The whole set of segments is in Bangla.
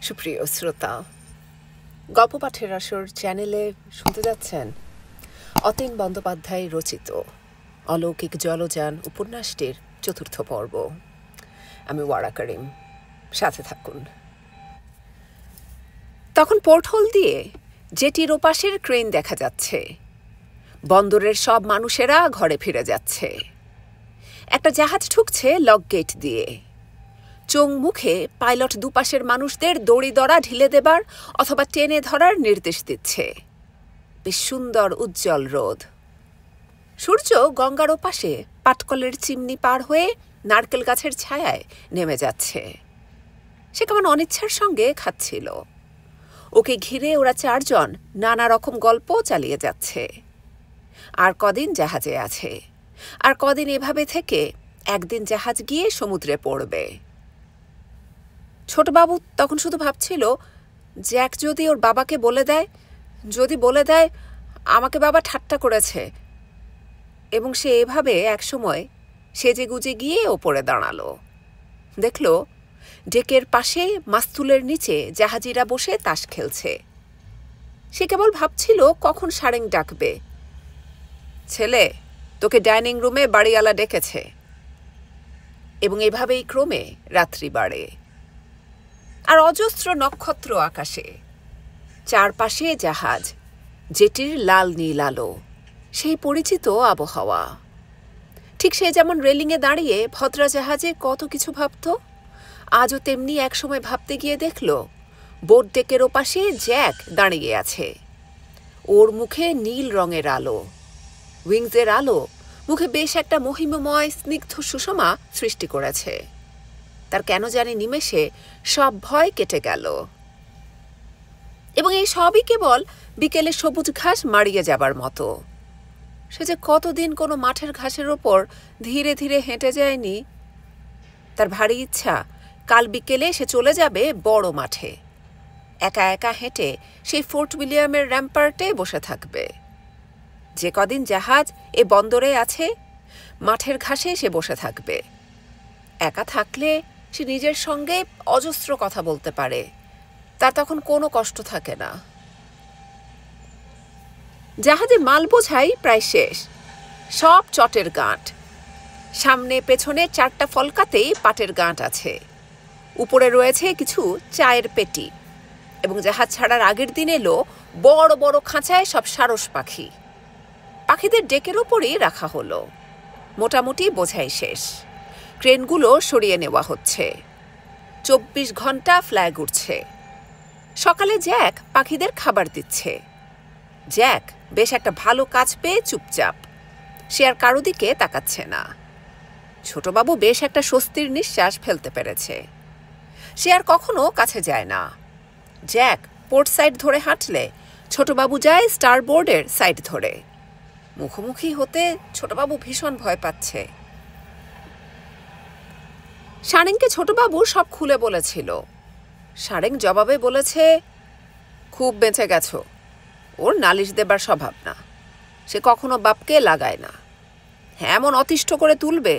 সুপ্রিয় শ্রোতা, গল্প পাঠের আসর চ্যানেলে শুনতে যাচ্ছেন অতীন বন্দ্যোপাধ্যায় রচিত অলৌকিক জলযান উপন্যাসটির ৪র্থ পর্ব। আমি ওয়ারা করিম, সাথে থাকুন। তখন পোর্টহোল দিয়ে জেটির ওপাশের ক্রেন দেখা যাচ্ছে। বন্দরের সব মানুষেরা ঘরে ফিরে যাচ্ছে। একটা জাহাজ ঢুকছে লক গেট দিয়ে। চোং মুখে পাইলট দুপাশের মানুষদের দড়ি দড়া ঢিলে দেবার অথবা টেনে ধরার নির্দেশ দিচ্ছে। বেশ সুন্দর উজ্জ্বল রোদ। সূর্য গঙ্গার ওপাশে পাটকলের চিমনি পার হয়ে নারকেল গাছের ছায়ায় নেমে যাচ্ছে। সে কেমন অনিচ্ছার সঙ্গে খাচ্ছিল। ওকে ঘিরে ওরা চারজন নানা রকম গল্প চালিয়ে যাচ্ছে। আর কদিন জাহাজে আছে, আর কদিন এভাবে থেকে একদিন জাহাজ গিয়ে সমুদ্রে পড়বে। ছোটবাবু তখন শুধু ভাবছিল, জ্যাক যদি ওর বাবাকে বলে দেয় আমাকে বাবা ঠাট্টা করেছে, এবং সে এভাবে একসময় সেজে গুজে গিয়ে ওপরে দাঁড়ালো। দেখল ডেকের পাশে মাস্তুলের নিচে জাহাজিরা বসে তাস খেলছে। সে কেবল ভাবছিল কখন সারেং ডাকবে, ছেলে তোকে ডাইনিং রুমে বাড়িওয়ালা ডেকেছে। এবং এভাবেই ক্রমে রাত্রি বাড়ে। আর অজস্র নক্ষত্র আকাশে, চারপাশে জাহাজ, জেটির লাল নীল আলো, সেই পরিচিত আবহাওয়া। ঠিক সে যেমন রেলিংয়ে দাঁড়িয়ে ভদ্রা জাহাজে কত কিছু ভাবত, আজও তেমনি একসময় ভাবতে গিয়ে দেখল বোট ডেকের ওপাশে জ্যাক দাঁড়িয়ে আছে। ওর মুখে নীল রঙের আলো, উইংসের আলো মুখে বেশ একটা মহিমময় স্নিগ্ধ সুষমা সৃষ্টি করেছে। তার কেন জানি নিমেষে সব ভয় কেটে গেল। এবং এই সবই কেবল বিকেলে সবুজ ঘাস মাড়িয়ে যাবার মতো। সে যে কতদিন কোনো মাঠের ঘাসের ওপর ধীরে ধীরে হেঁটে যায়নি। তার ভারী ইচ্ছা কাল বিকেলে সে চলে যাবে বড় মাঠে। একা একা হেঁটে সেই ফোর্ট উইলিয়ামের র্যাম্পার্টে বসে থাকবে। যে কদিন জাহাজ এ বন্দরে আছে, মাঠের ঘাসে সে বসে থাকবে। একা থাকলে সে নিজের সঙ্গে অজস্র কথা বলতে পারে, তার তখন কোনো কষ্ট থাকে না। জাহাজে মাল বোঝাই প্রায় শেষ, সব চটের গাঁট। সামনে পেছনে 4টা ফলকাতেই পাটের গাঁট আছে। উপরে রয়েছে কিছু চায়ের পেটি, এবং জাহাজ ছাড়ার আগের দিন এলো বড় বড় খাঁচায় সব সারস পাখি। পাখিদের ডেকের ওপরেই রাখা হলো। মোটামুটি বোঝাই শেষ। ক্রেনগুলো সরিয়ে নেওয়া হচ্ছে। 24 ঘন্টা ফ্ল্যাগ উঠছে। সকালে জ্যাক পাখিদের খাবার দিচ্ছে। জ্যাক বেশ একটা ভালো কাজ পেয়ে চুপচাপ, সে আর কারো দিকে তাকাচ্ছে না। ছোটবাবু বেশ একটা স্বস্তির নিঃশ্বাস ফেলতে পেরেছে। সে আর কখনো কাছে যায় না। জ্যাক পোর্ট সাইড ধরে হাঁটলে ছোটবাবু যায় স্টারবোর্ডের সাইড ধরে। মুখোমুখি হতে ছোটবাবু ভীষণ ভয় পাচ্ছে। সারেংকে ছোটবাবু সব খুলে বলেছিল। সারেং জবাবে বলেছে, খুব বেঁচে গেছ, ওর নালিশ দেবার স্বভাব না, সে কখনো বাপকে লাগায় না। এমন অতিষ্ঠ করে তুলবে,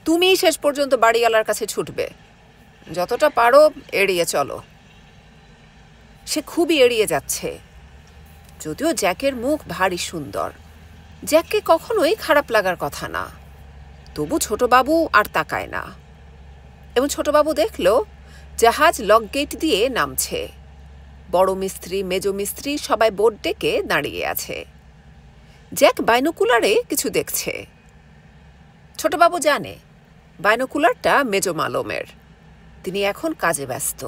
তুমিই শেষ পর্যন্ত বাড়িওয়ালার কাছে ছুটবে। যতটা পারো এড়িয়ে চলো। সে খুবই এড়িয়ে যাচ্ছে। যদিও জ্যাকের মুখ ভারী সুন্দর, জ্যাককে কখনোই খারাপ লাগার কথা না, তবু ছোটবাবু আর তাকায় না। এবং ছোটবাবু দেখল জাহাজ লক গেট দিয়ে নামছে। বড় মিস্ত্রি, মেজ মিস্ত্রি সবাই বোট ডেকে দাঁড়িয়ে আছে। জ্যাক বাইনোকুলারে কিছু দেখছে। ছোটবাবু জানে বাইনোকুলারটা মেজ মালমের। তিনি এখন কাজে ব্যস্ত।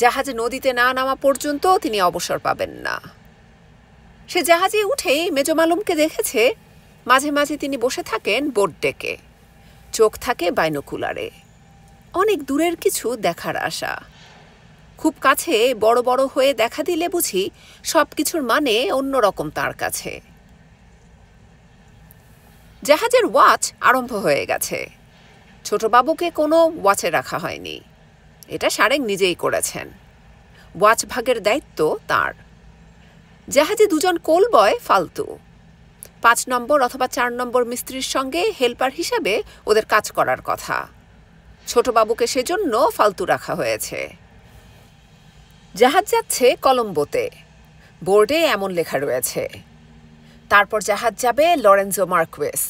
জাহাজে নদীতে না নামা পর্যন্ত তিনি অবসর পাবেন না। সে জাহাজে উঠেই মেজ মালমকে দেখেছে। মাঝে মাঝে তিনি বসে থাকেন বোট ডেকে, চোখ থাকে বাইনোকুলারে। অনেক দূরের কিছু দেখার আশা। খুব কাছে বড় বড় হয়ে দেখা দিলে বুঝি সবকিছুর মানে অন্যরকম তার কাছে। জাহাজের ওয়াচ আরম্ভ হয়ে গেছে। ছোটবাবুকে কোনো ওয়াচে রাখা হয়নি, এটা সারেং নিজেই করেছেন। ওয়াচ ভাগের দায়িত্ব তার। জাহাজে 2জন কোল বয় ফালতু। 5 নম্বর অথবা 4 নম্বর মিস্ত্রির সঙ্গে হেল্পার হিসাবে ওদের কাজ করার কথা। ছোটবাবুকে সেজন্য ফালতু রাখা হয়েছে। জাহাজ যাচ্ছে কলম্বোতে, বোর্ডে এমন লেখা রয়েছে। তারপর জাহাজ যাবে লরেন্জো মার্কুয়েস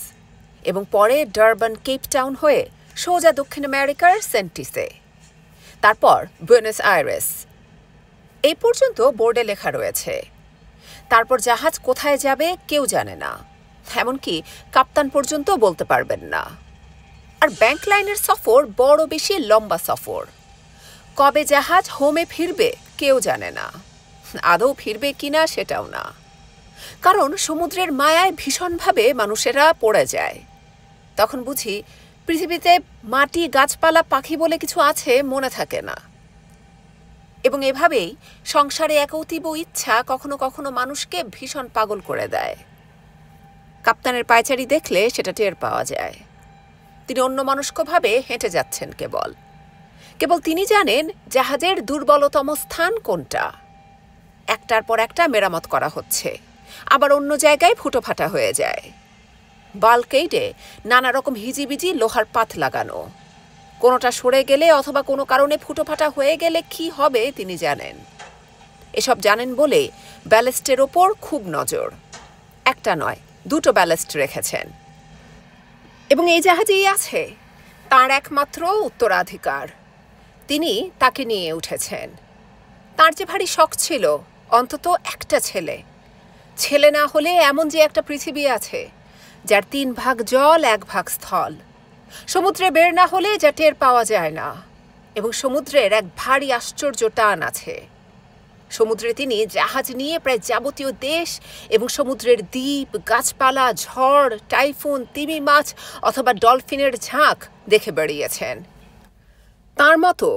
এবং পরে ডারবান কেপ টাউন হয়ে সোজা দক্ষিণ আমেরিকার সেন্টিসে, তারপর বুয়েনোস আইরেস। এই পর্যন্ত বোর্ডে লেখা রয়েছে। তারপর জাহাজ কোথায় যাবে কেউ জানে না, এমনকি কাপ্তান পর্যন্ত বলতে পারবেন না। আর ব্যাংক লাইনের সফর বড় বেশি লম্বা সফর। কবে জাহাজ হোমে ফিরবে কেউ জানে না, আদৌ ফিরবে কিনা সেটাও না। কারণ সমুদ্রের মায়ায় ভীষণভাবে মানুষেরা পড়ে যায়। তখন বুঝি পৃথিবীতে মাটি, গাছপালা, পাখি বলে কিছু আছে মনে থাকে না। এবং এভাবেই সংসারে এক অতীব ইচ্ছা কখনো কখনো মানুষকে ভীষণ পাগল করে দেয়। কাপ্তানের পায়চারি দেখলে সেটা টের পাওয়া যায়। তিনি অন্যমনস্কভাবে হেঁটে যাচ্ছেন। কেবল তিনি জানেন জাহাজের দুর্বলতম স্থান কোনটা। একটার পর একটা মেরামত করা হচ্ছে, আবার অন্য জায়গায় ফুটোফাটা হয়ে যায়। বাল্কেইডে নানা রকম হিজিবিজি লোহার পাত লাগানো। কোনোটা সরে গেলে অথবা কোনো কারণে ফুটোফাটা হয়ে গেলে কি হবে তিনি জানেন। এসব জানেন বলে ব্যালেস্টের ওপর খুব নজর। একটা নয়, দুটো ব্যালেস্ট রেখেছেন। এবং এই জাহাজেই আছে তার একমাত্র উত্তরাধিকার। তিনি তাকে নিয়ে উঠেছেন। তার যে ভারী শখ ছিল অন্তত একটা ছেলে। ছেলে না হলে এমন যে একটা পৃথিবী আছে যার 3 ভাগ জল 1 ভাগ স্থল, সমুদ্রে বের না হলে যা টের পাওয়া যায় না, এবং সমুদ্রের এক ভারী আশ্চর্য টান আছে। সমুদ্রে তিনি জাহাজ নিয়ে প্রায় যাবতীয় দেশ এবং সমুদ্রের দ্বীপ, গাছপালা, ঝড়, টাইফুন, তিমি মাছ অথবা ডলফিনের ঝাঁক দেখে বেরিয়েছেন। তার মতো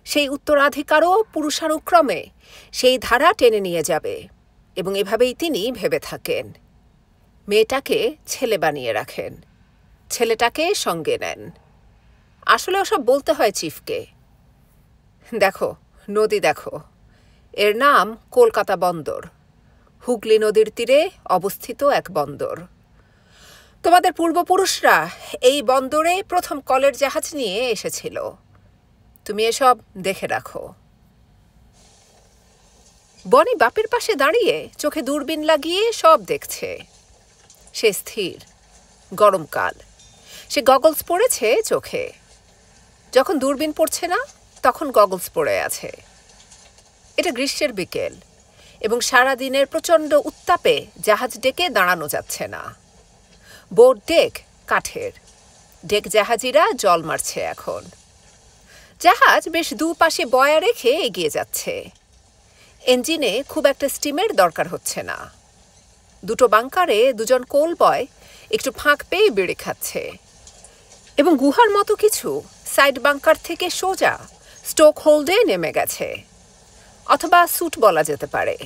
সেই উত্তরাধিকারও পুরুষানুক্রমে সেই ধারা টেনে নিয়ে যাবে, এবং এভাবেই তিনি ভেবে থাকেন। মেয়েটাকে ছেলে বানিয়ে রাখেন, ছেলেটাকে সঙ্গে নেন। আসলে ওসব বলতে হয় চিফকে। দেখো, নদী দেখো, এর নাম কলকাতা বন্দর। হুগলি নদীর তীরে অবস্থিত এক বন্দর। তোমাদের পূর্বপুরুষরা এই বন্দরে প্রথম কলের জাহাজ নিয়ে এসেছিল। তুমি এসব দেখে রাখো। বনি বাপের পাশে দাঁড়িয়ে চোখে দূরবীন লাগিয়ে সব দেখছে। সে স্থির। গরমকাল, সে গগলস পরেছে চোখে। যখন দূরবীন পড়ছে না তখন গগলস পরে আছে। এটা গ্রীষ্মের বিকেল এবং সারা দিনের প্রচণ্ড উত্তাপে জাহাজ ডেকে দাঁড়ানো যাচ্ছে না। বোট ডেক কাঠের, ডেক জাহাজিরা জল মারছে এখন। জাহাজ বেশ দুপাশে বয়া রেখে এগিয়ে যাচ্ছে। ইঞ্জিনে খুব একটা স্টিমের দরকার হচ্ছে না। দুটো বাংকারে দুজন কোল বয় একটু ফাঁক পেয়ে বেড়ে খাচ্ছে, এবং গুহার মতো কিছু সাইড বাংকার থেকে সোজা স্টোক হোল্ডে নেমে গেছে, অথবা স্যুট বলা যেতে পারে।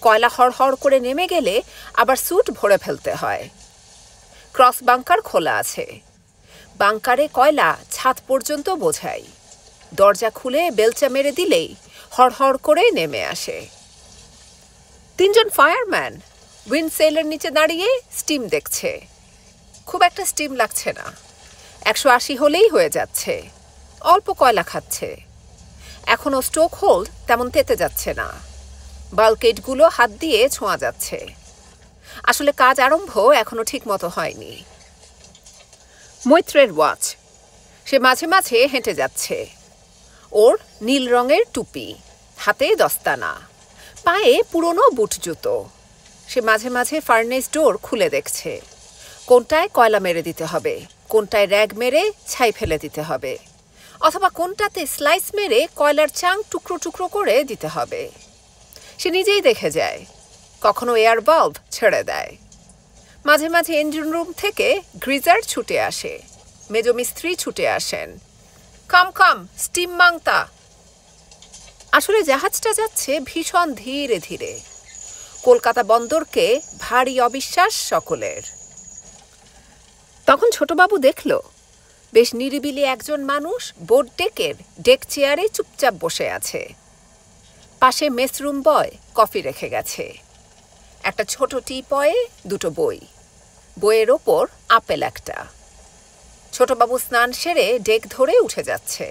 কয়লা হড়হড় করে নেমে গেলে আবার স্যুট ভরে ফেলতে হয়। ক্রস বাংকার খোলা আছে। বাংকারে কয়লা ছাদ পর্যন্ত বোঝায়। দরজা খুলে বেলচা মেরে দিলেই হড়হড় করে নেমে আসে। 3 জন ফায়ারম্যান উইন্ডসেলের নিচে দাঁড়িয়ে স্টিম দেখছে। খুব একটা স্টিম লাগছে না, 180 হলেই হয়ে যাচ্ছে। অল্প কয়লা খাচ্ছে। এখনও স্টোক হোল্ড তেমন তেতে যাচ্ছে না। বাল্কেটগুলো হাত দিয়ে ছোঁয়া যাচ্ছে। আসলে কাজ আরম্ভ এখনো ঠিক মতো হয়নি। মৈত্রের ওয়াচ। সে মাঝে মাঝে হেঁটে যাচ্ছে। ওর নীল রঙের টুপি, হাতে দস্তানা, পায়ে পুরনো বুট জুতো। সে মাঝে মাঝে ফার্নেস ডোর খুলে দেখছে। কোনটায় কয়লা মেরে দিতে হবে, কোনটায় র্যাগ মেরে ছাই ফেলে দিতে হবে, অথবা কোনটাতে স্লাইস মেরে কয়লার চাং টুকরো টুকরো করে দিতে হবে। সে নিজেই দেখে যায়। কখনো এয়ার বাল্ব ছেড়ে দেয়। মাঝে মাঝে ইঞ্জিন রুম থেকে গ্রিজার ছুটে আসে। মেজমিস্ত্রি ছুটে আসেন। কাম কাম, স্টিম মাংতা। আসলে জাহাজটা যাচ্ছে ভীষণ ধীরে ধীরে। কলকাতা বন্দরকে ভারী অবিশ্বাস সকলের। তখন ছোটবাবু দেখল বেশ নিরিবিলি একজন মানুষ বোট ডেকের ডেক চেয়ারে চুপচাপ বসে আছে। পাশে মেসরুম বয় কফি রেখে গেছে। একটা ছোট টিপয়ে দুটো বই, বইয়ের ওপর আপেল একটা। ছোটবাবু স্নান সেরে ডেক ধরে উঠে যাচ্ছে।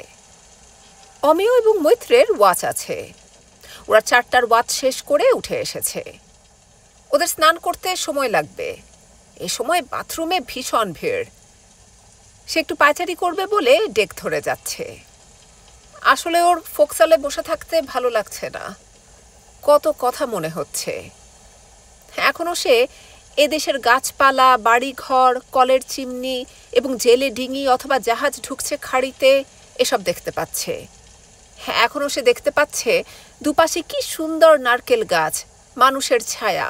অমেয় এবং মৈত্রের ওয়াচ আছে। ওরা 4টার ওয়াচ শেষ করে উঠে এসেছে। ওদের স্নান করতে সময় লাগবে। এ সময় বাথরুমে ভীষণ ভিড়। সে একটু পায়চারি করবে বলে ডেক ধরে যাচ্ছে। আসলে ওর ফোকসালে বসে থাকতে ভালো লাগছে না। কত কথা মনে হচ্ছে। এখনো সে এদেশের গাছপালা, বাড়িঘর, কলের চিমনি এবং জেলে ডিঙি অথবা জাহাজ ঢুকছে খাড়িতে এসব দেখতে পাচ্ছে। এখনো সে দেখতে পাচ্ছে দুপাশে কি সুন্দর নারকেল গাছ, মানুষের ছায়া।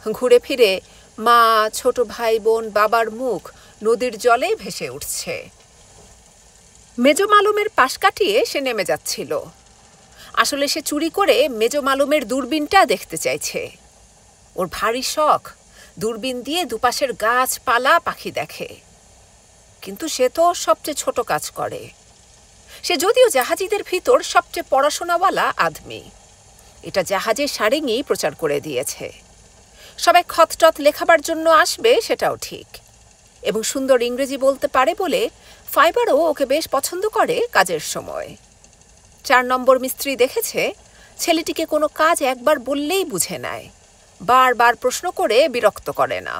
ঘুরে ফিরে মা, ছোট ভাই বোন, বাবার মুখ নদীর জলে ভেসে উঠছে। মেজ মালুমের পাশ কাটিয়ে সে নেমে যাচ্ছিল। আসলে সে চুরি করে মেজ মালুমের দূরবীনটা দেখতে চাইছে। ওর ভারী শখ দূরবীন দিয়ে দুপাশের গাছপালা, পাখি দেখে। কিন্তু সে তো সবচেয়ে ছোট কাজ করে। সে যদিও জাহাজিদের ভিতর সবচেয়ে পড়াশোনাওয়ালা আদমি। এটা জাহাজে সারেঙই প্রচার করে দিয়েছে। সবাই খতটত লেখাবার জন্য আসবে, সেটাও ঠিক। এবং সুন্দর ইংরেজি বলতে পারে বলে ফাইবারও ওকে বেশ পছন্দ করে কাজের সময়। 4 নম্বর মিস্ত্রি দেখেছে ছেলেটিকে কোনো কাজ একবার বললেই বুঝে নেয়, বারবার প্রশ্ন করে বিরক্ত করে না।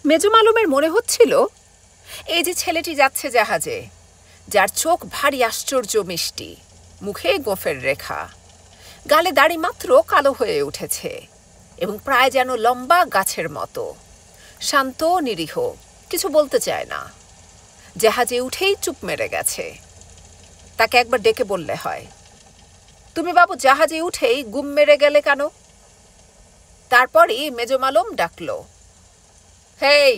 মেজ মালুমের মনে হচ্ছিল এই যে ছেলেটি যাচ্ছে জাহাজে, যার চোখ ভারী আশ্চর্য মিষ্টি, মুখে গোঁফের রেখা, গালে দাড়ি মাত্র কালো হয়ে উঠেছে এবং প্রায় যেন লম্বা গাছের মতো, শান্ত নিরীহ, কিছু বলতে চায় না। জাহাজে উঠেই চুপ মেরে গেছে। তাকে একবার ডেকে বললে হয়, তুমি বাবু জাহাজে উঠেই গুম মেরে গেলে কেন? তারপরই মেজ মালুম ডাকল, হেই।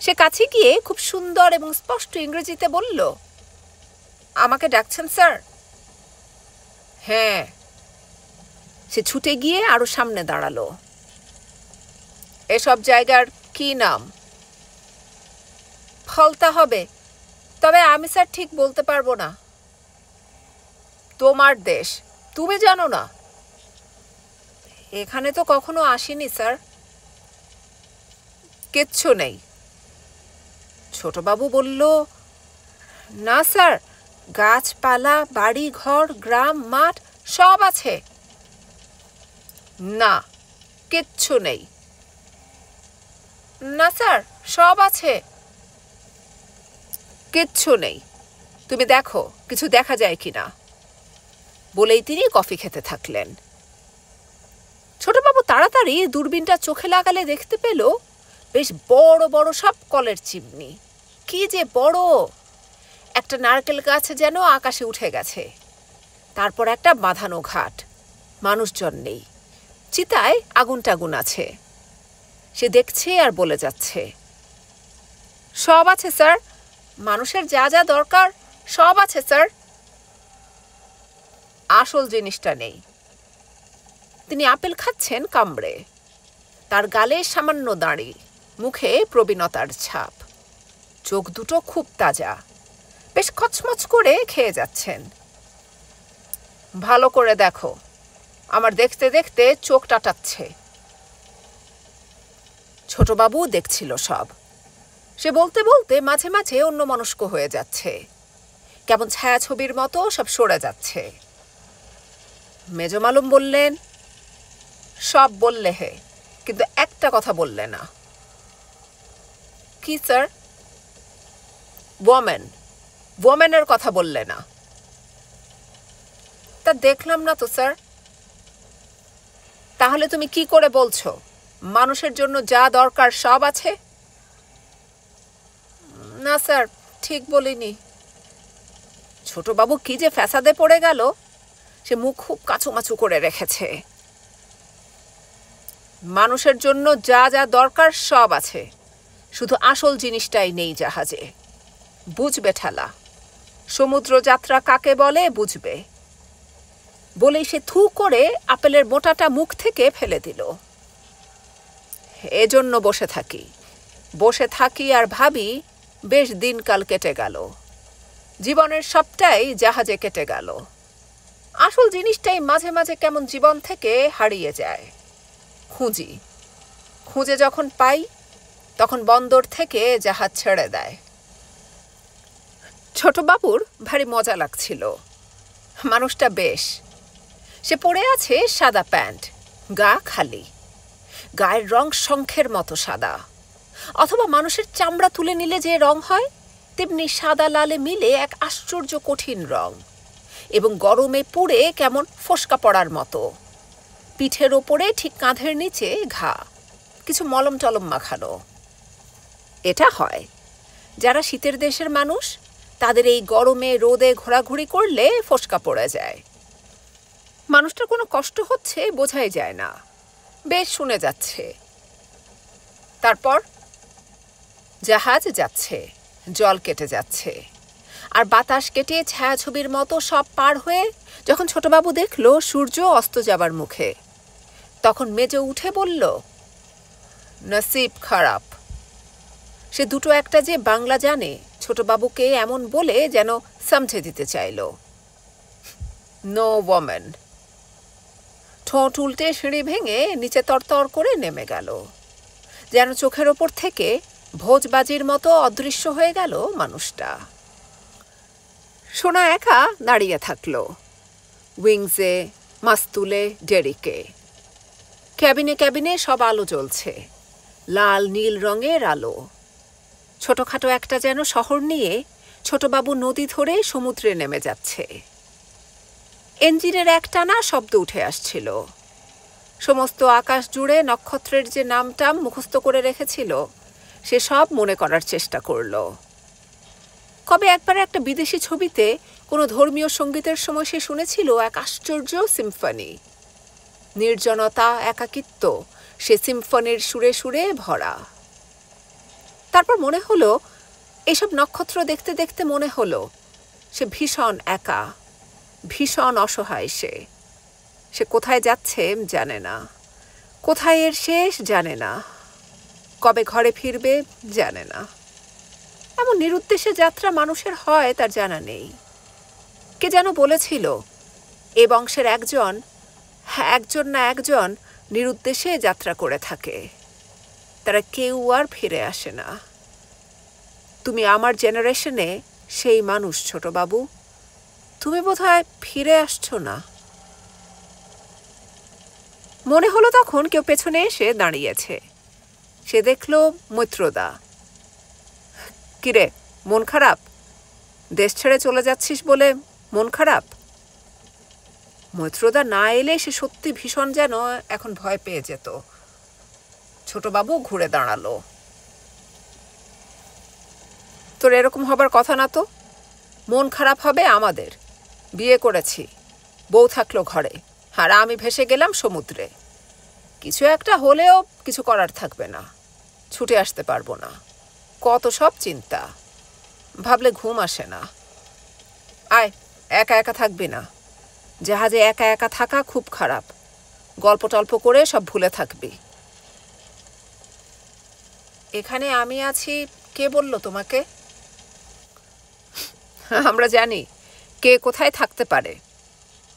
সে কাছে গিয়ে খুব সুন্দর এবং স্পষ্ট ইংরেজিতে বলল, আমাকে ডাকছেন স্যার? হ্যাঁ। সে ছুটে গিয়ে আরো সামনে দাঁড়ালো। এসব জায়গার কি নাম? ফলতা হবে, তবে আমি স্যার ঠিক বলতে পারবো না। তোমার দেশ, তুমি জানো না? এখানে তো কখনো আসিনি স্যার। কিচ্ছু নেই। ছোটবাবু বলল, না স্যার, গাছপালা, বাড়ি ঘর, গ্রাম, মাঠ সব আছে। না, কিচ্ছু নেই। না স্যার, সব আছে। কিচ্ছু নেই, তুমি দেখো কিছু দেখা যায় কিনা। বলেই তিনি কফি খেতে থাকলেন। ছোটবাবু তাড়াতাড়ি দূরবীনটা চোখে লাগালে দেখতে পেল বেশ বড় বড় সব কলের চিমনি। কি যে বড়! একটা নারকেল গাছ যেন আকাশে উঠে গেছে। তারপর একটা বাঁধানো ঘাট, মানুষজন নেই। চিতায় আগুন টাগুন আছে। সে দেখছে আর বলে যাচ্ছে, সব আছে স্যার, মানুষের যা যা দরকার সব আছে স্যার। আসল জিনিসটা নেই। তিনি আপেল খাচ্ছেন কামড়ে। তার গালে সামান্য দাড়ি, মুখে প্রবীণতার ছাপ, চোখ দুটো খুব তাজা, বেশ খচমচ করে খেয়ে যাচ্ছেন। ভালো করে দেখো, আমার দেখতে দেখতে চোখ টাটাচ্ছে। ছোটবাবু দেখছিল সব। সে বলতে বলতে মাঝে মাঝে অন্যমনস্ক হয়ে যাচ্ছে, কেমন ছায়াছবির মতো সব সরে যাচ্ছে। মেজ মালুম বললেন, সব বললে হে, কিন্তু একটা কথা বললে না। কি স্যার? ওয়ামেনের কথা বললে না। তা দেখলাম না তো স্যার। তাহলে তুমি কি করে বলছো মানুষের জন্য যা দরকার সব আছে? না স্যার, ঠিক বলিনি। ছোটবাবু কি যে ফ্যাসাদে পড়ে গেল, সে মুখ খুব কাচুমাচু করে রেখেছে। মানুষের জন্য যা যা দরকার সব আছে, শুধু আসল জিনিসটাই নেই জাহাজে। বুঝবে ঠেলা, সমুদ্র যাত্রা কাকে বলে বুঝবে। বলেই সে থু করে আপেলের মোটাটা মুখ থেকে ফেলে দিল। এজন্য বসে থাকি আর ভাবি, বেশ দিনকাল কেটে গেল। জীবনের সবটাই জাহাজে কেটে গেল। আসল জিনিসটাই মাঝে মাঝে কেমন জীবন থেকে হারিয়ে যায়। খুঁজে যখন পাই, তখন বন্দর থেকে জাহাজ ছেড়ে দেয়। ছোটবাবুর ভারী মজা লাগছিল। মানুষটা বেশ। সে পরে আছে সাদা প্যান্ট, গা খালি, গায়ের রং শঙ্খের মতো সাদা, অথবা মানুষের চামড়া তুলে নিলে যে রং হয় তেমনি সাদা লালে মিলে এক আশ্চর্য কঠিন রং, এবং গরমে পুড়ে কেমন ফোসকা পড়ার মতো। পিঠের ওপরে ঠিক কাঁধের নিচে ঘা, কিছু মলম টলম মাখানো। এটা হয় যারা শীতের দেশের মানুষ, তাদের এই গরমে রোদে ঘোরাঘুরি করলে ফোসকা পড়ে যায়। মানুষটার কোনো কষ্ট হচ্ছে বোঝাই যায় না, বেশ শুনে যাচ্ছে। তারপর জাহাজ যাচ্ছে, জল কেটে যাচ্ছে, আর বাতাস কেটে ছায়াছবির মতো সব পার হয়ে যখন ছোটবাবু দেখল সূর্য অস্ত যাবার মুখে, তখন মেজো উঠে বলল, নসিব খারাপ। সে দুটো একটা যে বাংলা জানে ছোটবাবুকে এমন বলে যেন সমঝে দিতে চাইল। No women. ঠোঁট উল্টে সিঁড়ি ভেঙে নিচে তরতর করে নেমে গেল, যেন চোখের ওপর থেকে ভোজবাজির মতো অদৃশ্য হয়ে গেল মানুষটা। সোনা একা দাঁড়িয়ে থাকলো, উইংসে, মাস্তুলে, ডেরিকে। ক্যাবিনে ক্যাবিনে সব আলো জ্বলছে, লাল নীল রঙের আলো। ছোটখাটো একটা যেন শহর নিয়ে ছোটবাবু নদী ধরে সমুদ্রে নেমে যাচ্ছে। ইঞ্জিনের একটানা শব্দ উঠে আসছিল। সমস্ত আকাশ জুড়ে নক্ষত্রের যে নামটাম মুখস্থ করে রেখেছিল সে সব মনে করার চেষ্টা করল। কবে একবার একটা বিদেশি ছবিতে কোনো ধর্মীয় সঙ্গীতের সময় সে শুনেছিল এক আশ্চর্য সিম্ফনি। নির্জনতা, একাকিত্ব সে সিম্ফনির সুরে সুরে ভরা। তারপর মনে হলো, এসব নক্ষত্র দেখতে দেখতে মনে হলো সে ভীষণ একা, ভীষণ অসহায়। সে কোথায় যাচ্ছে জানে না, কোথায় এর শেষ জানে না, কবে ঘরে ফিরবে জানে না। এমন নিরুদ্দেশে যাত্রা মানুষের হয় তার জানা নেই। কে যেন বলেছিল, এ বংশের একজন না একজন নিরুদ্দেশে যাত্রা করে থাকে, তারা কেউ আর ফিরে আসে না। তুমি আমার জেনারেশনে সেই মানুষ ছোটবাবু, তুমি বোধহয় ফিরে আসছো না। মনে হলো তখন কেউ পেছনে এসে দাঁড়িয়েছে। সে দেখল মৈত্রদা। কিরে, মন খারাপ? দেশ ছেড়ে চলে যাচ্ছিস বলে মন খারাপ? মৈত্রদা না এলে সে সত্যি ভীষণ যেন এখন ভয় পেয়ে যেত। ছোটবাবু ঘুরে দাঁড়ালো। তোর এরকম হবার কথা না তো। মন খারাপ হবে আমাদের, বিয়ে করেছি, বউ থাকলো ঘরে, আর আমি ভেসে গেলাম সমুদ্রে। কিছু একটা হলেও কিছু করার থাকবে না, ছুটে আসতে পারবো না, কত সব চিন্তা, ভাবলে ঘুম আসে না। আয়, একা একা থাকবি না। জাহাজে একা একা থাকা খুব খারাপ, গল্প টল্প করে সব ভুলে থাকবি। এখানে আমি আছি কে বলল তোমাকে? আমরা জানি কে কোথায় থাকতে পারে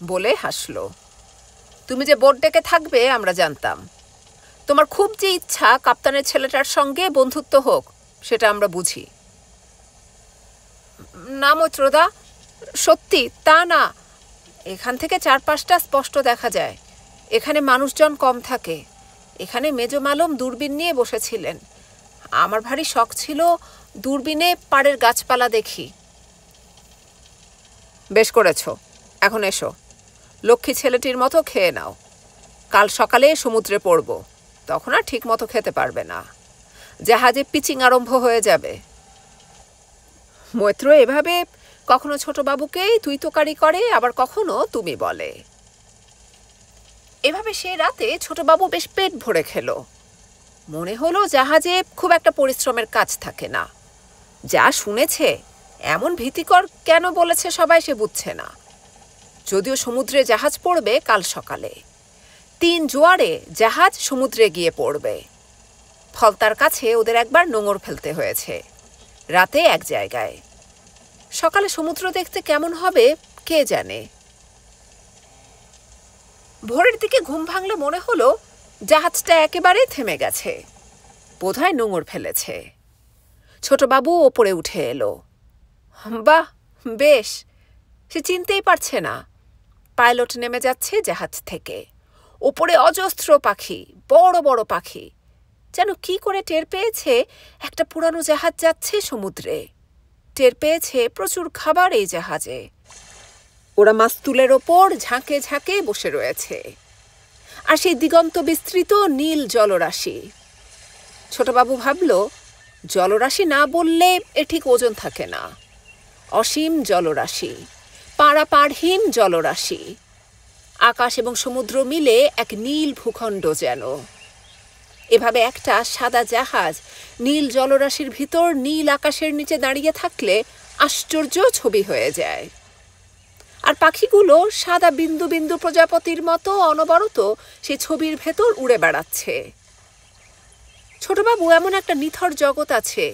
বলে হাসলো। তুমি যে বোট ডেকে থাকবে আমরা জানতাম। তোমার খুব যে ইচ্ছা কাপ্তানের ছেলেটার সঙ্গে বন্ধুত্ব হোক সেটা আমরা বুঝি। না মৈত্রদা, সত্যি তা না। এখান থেকে চারপাশটা স্পষ্ট দেখা যায়। এখানে মানুষজন কম থাকে। এখানে মেজো মালম দূরবীন নিয়ে বসেছিলেন। আমার ভারী শখ ছিল দূরবীনে পাড়ের গাছপালা দেখি। বেশ করেছ, এখন এসো, লক্ষ্মী ছেলেটির মতো খেয়ে নাও। কাল সকালে সমুদ্রে পড়ব, তখন আর ঠিক মতো খেতে পারবে না, জাহাজে পিচিং আরম্ভ হয়ে যাবে। মৈত্র এভাবে কখনো ছোটবাবুকেই তুই তোকারি করে, আবার কখনো তুমি বলে। এভাবে সে রাতে ছোটবাবু বেশ পেট ভরে খেলো। মনে হলো জাহাজে খুব একটা পরিশ্রমের কাজ থাকে না। যা শুনেছে এমন ভীতিকর কেন বলেছে সবাই সে বুঝছে না। যদিও সমুদ্রে জাহাজ পড়বে কাল সকালে, 3 জোয়ারে জাহাজ সমুদ্রে গিয়ে পড়বে। ফলতার কাছে ওদের একবার নোঙর ফেলতে হয়েছে, রাতে এক জায়গায়। সকালে সমুদ্র দেখতে কেমন হবে কে জানে। ভোরের দিকে ঘুম ভাঙলে মনে হলো জাহাজটা একেবারে থেমে গেছে, বোধহয় নোঙর ফেলেছে। ছোটবাবু ওপরে উঠে এলো। বাহ, বেশ, সে চিনতেই পারছে না। পাইলট নেমে যাচ্ছে জাহাজ থেকে। ওপরে অজস্র পাখি, বড় বড় পাখি। যেন কি করে টের পেয়েছে একটা পুরানো জাহাজ যাচ্ছে সমুদ্রে। টের পেয়েছে প্রচুর খাবার এই জাহাজে। ওরা মাস্তুলের ওপর ঝাঁকে ঝাঁকে বসে রয়েছে। আর সেই দিগন্ত বিস্তৃত নীল জলরাশি। ছোটবাবু ভাবল, জলরাশি না বললে এ ঠিক ওজন থাকে না। অসীম জলরাশি, পারাপারহীন জলরাশি। আকাশ এবং সমুদ্র মিলে এক নীল ভূখণ্ড যেন। এভাবে একটা সাদা জাহাজ নীল জলরাশির ভিতর নীল আকাশের নিচে দাঁড়িয়ে থাকলে আশ্চর্য ছবি হয়ে যায়। আর পাখিগুলো সাদা বিন্দু বিন্দু প্রজাপতির মতো অনবরত সে ছবির ভেতর উড়ে বেড়াচ্ছে। ছোটবাবু এমন একটা নিথর জগৎ আছে,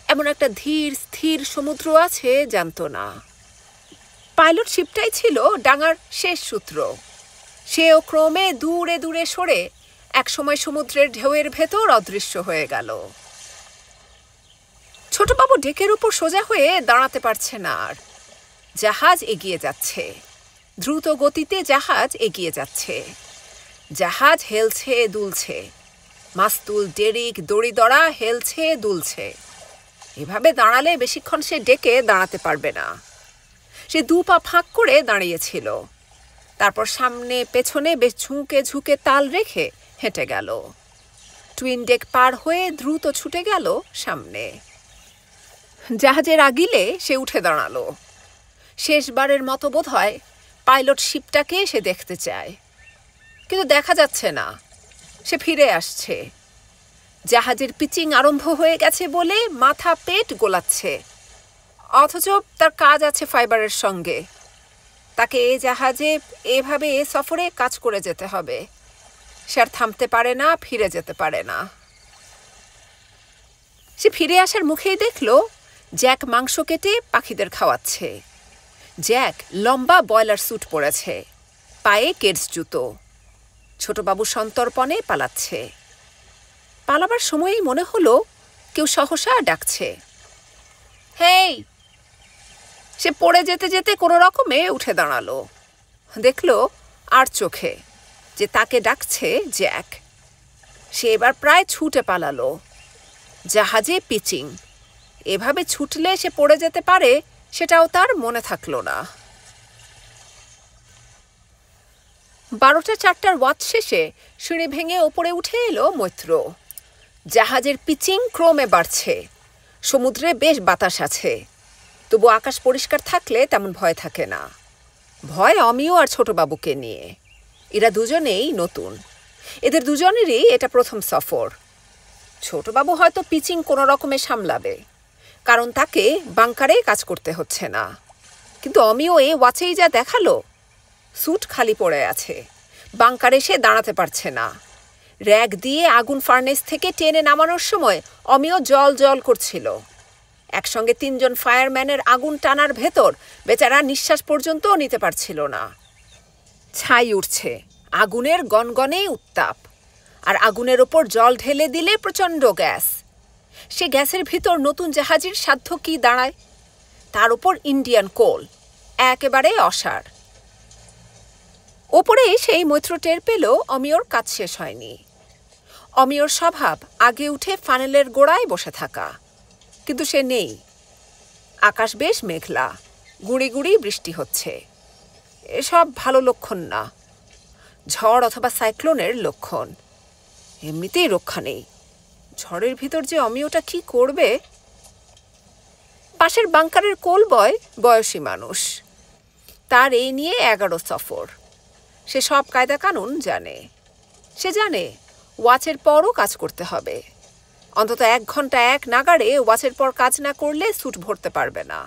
এমন একটা ধীর স্থির সমুদ্র আছে জানতো না। পাইলট শিপটাই ছিল ডাঙার শেষ সূত্র। সেও ক্রমে দূরে দূরে সরে একসময় সমুদ্রের ঢেউয়ের ভেতর অদৃশ্য হয়ে গেল। ছোটবাবু ডেকের উপর সোজা হয়ে দাঁড়াতে পারছে না আর। জাহাজ এগিয়ে যাচ্ছে, দ্রুত গতিতে জাহাজ এগিয়ে যাচ্ছে। জাহাজ হেলছে দুলছে, মাস্তুল ডেরিক দড়িদড়া হেলছে দুলছে। এভাবে দাঁড়ালে বেশিক্ষণ সে ডেকে দাঁড়াতে পারবে না। সে দু পা ফাঁক করে দাঁড়িয়েছিল। তারপর সামনে পেছনে বেশ ঝুঁকে ঝুঁকে তাল রেখে হেঁটে গেল। টুইন ডেক পার হয়ে দ্রুত ছুটে গেল সামনে। জাহাজের আগিলে সে উঠে দাঁড়ালো। শেষবারের মতো বোধ হয় পাইলট শিপটাকে সে দেখতে চায়, কিন্তু দেখা যাচ্ছে না। সে ফিরে আসছে। জাহাজের পিচিং আরম্ভ হয়ে গেছে বলে মাথা পেট গোলাচ্ছে, অথচ তার কাজ আছে ফাইবারের সঙ্গে। তাকে এ জাহাজে এভাবে এ সফরে কাজ করে যেতে হবে। সে আর থামতে পারে না, ফিরে যেতে পারে না। সে ফিরে আসার মুখেই দেখল জ্যাক মাংস কেটে পাখিদের খাওয়াচ্ছে। জ্যাক লম্বা বয়লার স্যুট পরেছে, পায়ে কেডস জুতো। ছোটবাবু সন্তর্পণে পালাচ্ছে। পালাবার সময়ই মনে হলো কেউ সহসা ডাকছে, হেই! সে পড়ে যেতে যেতে কোনো রকমে উঠে দাঁড়ালো। দেখল আর চোখে যে তাকে ডাকছে জ্যাক। সে এবার প্রায় ছুটে পালালো। জাহাজে পিচিং, এভাবে ছুটলে সে পড়ে যেতে পারে সেটাও তার মনে থাকলো না। 12টা-4টার ওয়াচ শেষে সিঁড়ি ভেঙে ওপরে উঠে এলো মৈত্র। জাহাজের পিচিং ক্রমে বাড়ছে। সমুদ্রে বেশ বাতাস আছে, তবু আকাশ পরিষ্কার থাকলে তেমন ভয় থাকে না। ভয় অমিয় আর ছোটবাবুকে নিয়ে। এরা দুজনেই নতুন। এদের দুজনেরই এটা প্রথম সফর। ছোটবাবু হয়তো পিচিং কোনো রকমে সামলাবে, কারণ তাকে বাংকারে কাজ করতে হচ্ছে না। কিন্তু অমিয় এ ওয়াচেই যা দেখালো, স্যুট খালি পড়ে আছে, বাংকারে সে দাঁড়াতে পারছে না। র্যাক দিয়ে আগুন ফার্নেস থেকে টেনে নামানোর সময় অমিয় জল জল করছিল। একসঙ্গে 3 জন ফায়ারম্যানের আগুন টানার ভেতর বেচারা নিঃশ্বাস পর্যন্ত নিতে পারছিল না। ছাই উঠছে, আগুনের গনগনে উত্তাপ, আর আগুনের ওপর জল ঢেলে দিলে প্রচণ্ড গ্যাস। সে গ্যাসের ভিতর নতুন জাহাজের সাধ্য কি দাঁড়ায়? তার উপর ইন্ডিয়ান কোল, একেবারে অসার। ওপরে সেই মৈত্র টের পেল অমিয়র কাজ শেষ হয়নি। অমিয়র স্বভাব আগে উঠে ফানেলের গোড়ায় বসে থাকা, কিন্তু সে নেই। আকাশ বেশ মেঘলা, গুঁড়ি গুঁড়ি বৃষ্টি হচ্ছে। এসব ভালো লক্ষণ না, ঝড় অথবা সাইক্লোনের লক্ষণ। এমনিতেই রক্ষা নেই। ঝড়ের ভিতর যে অমিয়টা কি করবে? পাশের বাংকারের কোল বয় বয়সী মানুষ। তার এই নিয়ে 11 সফর। সে সব কায়দা কানুন জানে। সে জানে ওয়াচের পরও কাজ করতে হবে। অন্তত 1 ঘন্টা 1 নাগাড়ে ওয়াচের পর কাজ না করলে স্যুট ভরতে পারবে না।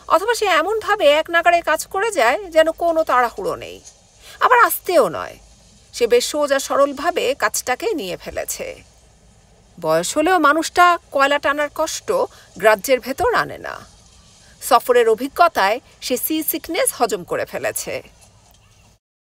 অথবা সে এমনভাবে 1 নাগাড়ে কাজ করে যায় যেন কোনো তাড়াহুড়ো নেই, আবার আস্তেও নয়। সে বেশ সোজা সরলভাবে কাজটাকে নিয়ে ফেলেছে। বয়স হলেও মানুষটা কয়লা টানার কষ্ট গ্রাহ্যের ভেতর আনে না। সফরের অভিজ্ঞতায় সে সি সিকনেস হজম করে ফেলেছে।